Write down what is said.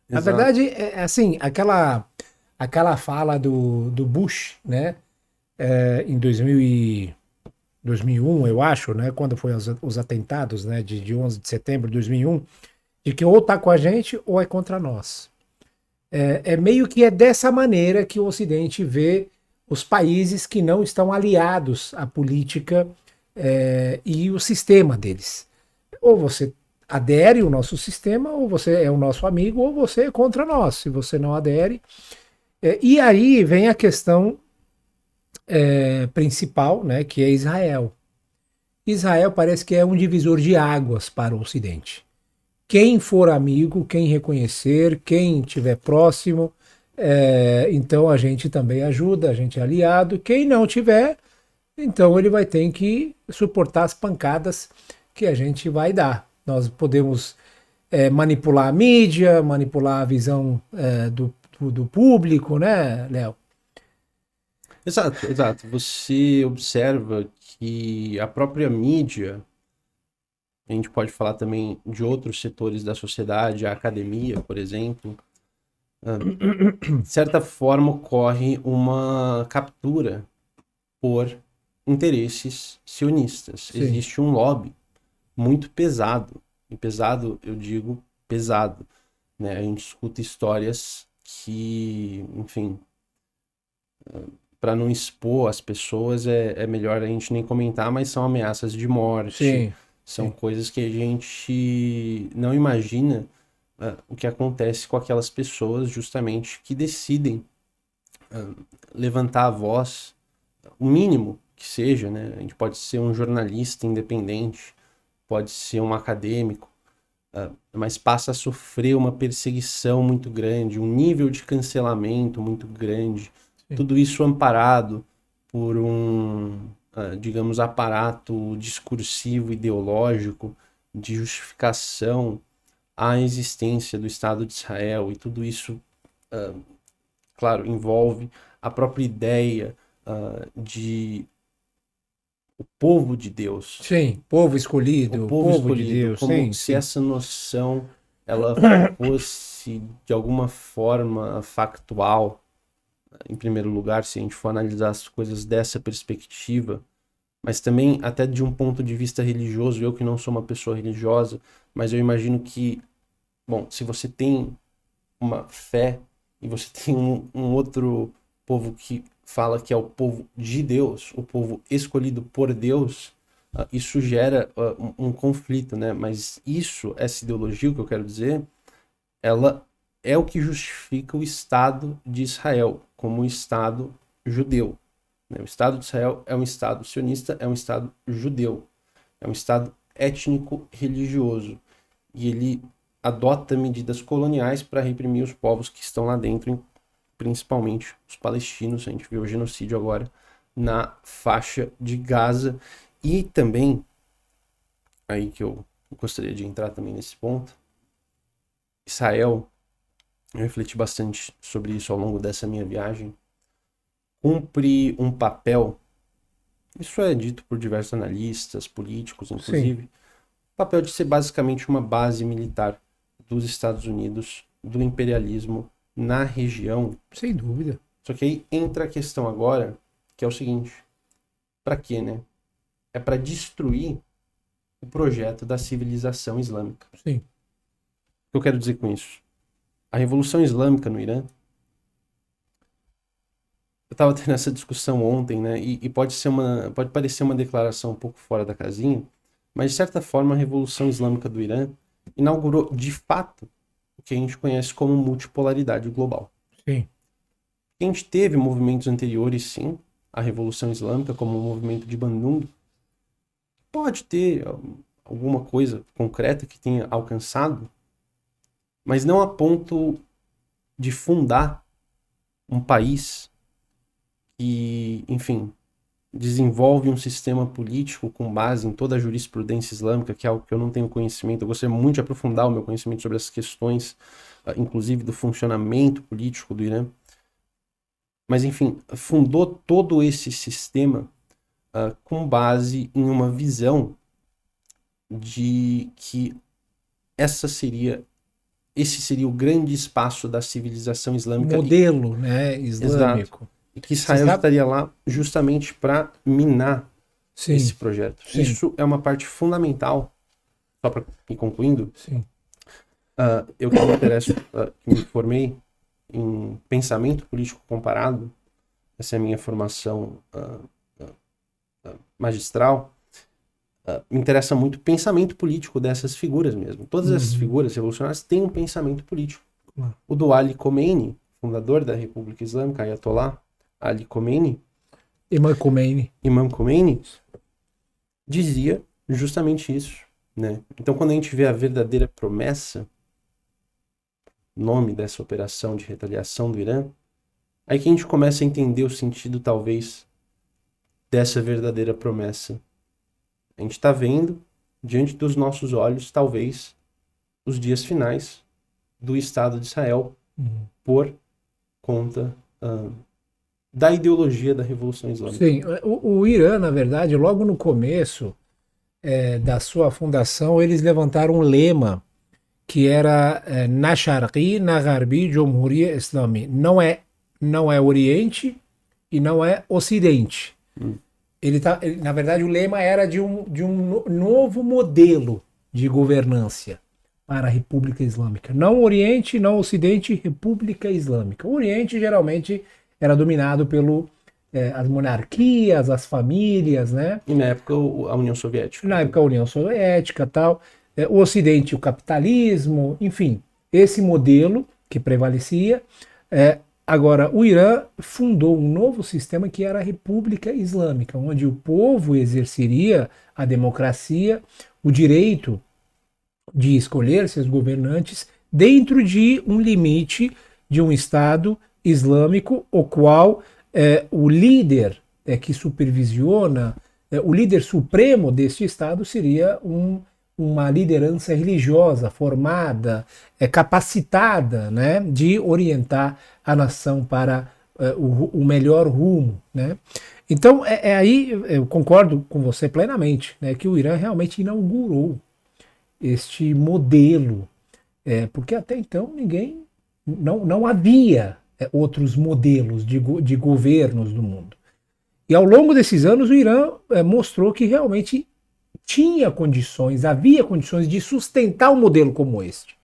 Na Exato. verdade, é assim, aquela fala do Bush, né, em 2001, eu acho, né, quando foi os atentados, né, de 11 de setembro de 2001, de que ou tá com a gente ou é contra nós. É meio que é dessa maneira que o Ocidente vê os países que não estão aliados à política e o sistema deles. Ou você adere ao nosso sistema, ou você é o nosso amigo, ou você é contra nós, se você não adere. E aí vem a questão principal, né, que é Israel. Israel parece que é um divisor de águas para o Ocidente. Quem for amigo, quem reconhecer, quem estiver próximo, então a gente também ajuda, a gente é aliado. Quem não tiver, então ele vai ter que suportar as pancadas que a gente vai dar. Nós podemos manipular a mídia, manipular a visão do público, né, Léo? Exato, exato. Você observa que a própria mídia, a gente pode falar também de outros setores da sociedade, a academia, por exemplo, de certa forma ocorre uma captura por interesses sionistas. Sim. Existe um lobby muito pesado, e pesado, eu digo pesado, né? A gente escuta histórias que, enfim, para não expor as pessoas, é melhor a gente nem comentar, mas são ameaças de morte, Sim, são sim, coisas que a gente não imagina o que acontece com aquelas pessoas justamente que decidem levantar a voz, o mínimo que seja, né? A gente pode ser um jornalista independente, pode ser um acadêmico, mas passa a sofrer uma perseguição muito grande, um nível de cancelamento muito grande, sim. tudo isso amparado por digamos, aparato discursivo ideológico de justificação à existência do Estado de Israel, e tudo isso, claro, envolve a própria ideia de o povo de Deus, Sim, povo o escolhido, povo povo de escolhido, Deus, como sim, se sim. essa noção ela fosse de alguma forma factual, em primeiro lugar, se a gente for analisar as coisas dessa perspectiva, mas também até de um ponto de vista religioso, eu que não sou uma pessoa religiosa, mas eu imagino que, bom, se você tem uma fé e você tem um outro povo que fala que é o povo de Deus, o povo escolhido por Deus, isso gera um conflito, né? Mas isso, essa ideologia, o que eu quero dizer, ela é o que justifica o Estado de Israel como um Estado judeu. Né? O Estado de Israel é um Estado sionista, é um Estado judeu, é um Estado étnico-religioso. E ele adota medidas coloniais para reprimir os povos que estão lá dentro, principalmente os palestinos. A gente viu o genocídio agora na faixa de Gaza. E também, aí que eu gostaria de entrar também nesse ponto, Israel, eu refleti bastante sobre isso ao longo dessa minha viagem, cumpre um papel, isso é dito por diversos analistas, políticos, Sim, inclusive, o papel de ser basicamente uma base militar dos Estados Unidos, do imperialismo na região. sem dúvida. Só que aí entra a questão agora, que é o seguinte: para quê, né? É para destruir o projeto da civilização islâmica. Sim. O que eu quero dizer com isso? A Revolução Islâmica no Irã, eu estava tendo essa discussão ontem, né? E pode parecer uma declaração um pouco fora da casinha, mas de certa forma a Revolução Islâmica do Irã inaugurou de fato o que a gente conhece como multipolaridade global. Sim. A gente teve movimentos anteriores, sim, à Revolução Islâmica, como o movimento de Bandung. Pode ter alguma coisa concreta que tenha alcançado, mas não a ponto de fundar um país que, enfim, desenvolve um sistema político com base em toda a jurisprudência islâmica, que é algo que eu não tenho conhecimento. Eu gostaria muito de aprofundar o meu conhecimento sobre essas questões, inclusive do funcionamento político do Irã. Mas, enfim, fundou todo esse sistema com base em uma visão de que essa seria esse seria o grande espaço da civilização islâmica. Modelo, né, islâmico. Exato. E que Israel estaria lá justamente para minar esse projeto. Sim. Isso é uma parte fundamental, só para ir concluindo. Sim. Eu que me interesso, que me formei em pensamento político comparado, essa é a minha formação magistral, me interessa muito o pensamento político dessas figuras mesmo. Todas essas figuras revolucionárias têm um pensamento político. O do Ali Khomeini, fundador da República Islâmica, Ayatollah Ali Khomeini, Imam Khomeini, dizia justamente isso, né? Então, quando a gente vê a verdadeira promessa, nome dessa operação de retaliação do Irã, aí que a gente começa a entender o sentido, talvez, dessa verdadeira promessa. A gente está vendo, diante dos nossos olhos, talvez, os dias finais do Estado de Israel por conta da ideologia da Revolução Islâmica. Sim, o Irã, na verdade, logo no começo da sua fundação, eles levantaram um lema que era Na Sharqi, Na Gharbi, Jomhuriya Islami. Não é Oriente e não é Ocidente. Na verdade, o lema era de um novo modelo de governância para a República Islâmica. Não Oriente, não Ocidente, República Islâmica. O Oriente geralmente era dominado pelo as monarquias, as famílias, né? E na época a União Soviética. Na época a União Soviética, tal. O Ocidente, o capitalismo, enfim, esse modelo que prevalecia. Agora, o Irã fundou um novo sistema que era a República Islâmica, onde o povo exerceria a democracia, o direito de escolher seus governantes dentro de um limite de um Estado islâmico, o qual o líder que supervisiona, o líder supremo deste Estado seria uma liderança religiosa formada, capacitada, né, de orientar a nação para o melhor rumo, né? Então, aí eu concordo com você plenamente, né, que o Irã realmente inaugurou este modelo, porque até então não havia outros modelos de governos do mundo. E ao longo desses anos o Irã mostrou que realmente havia condições de sustentar um modelo como este.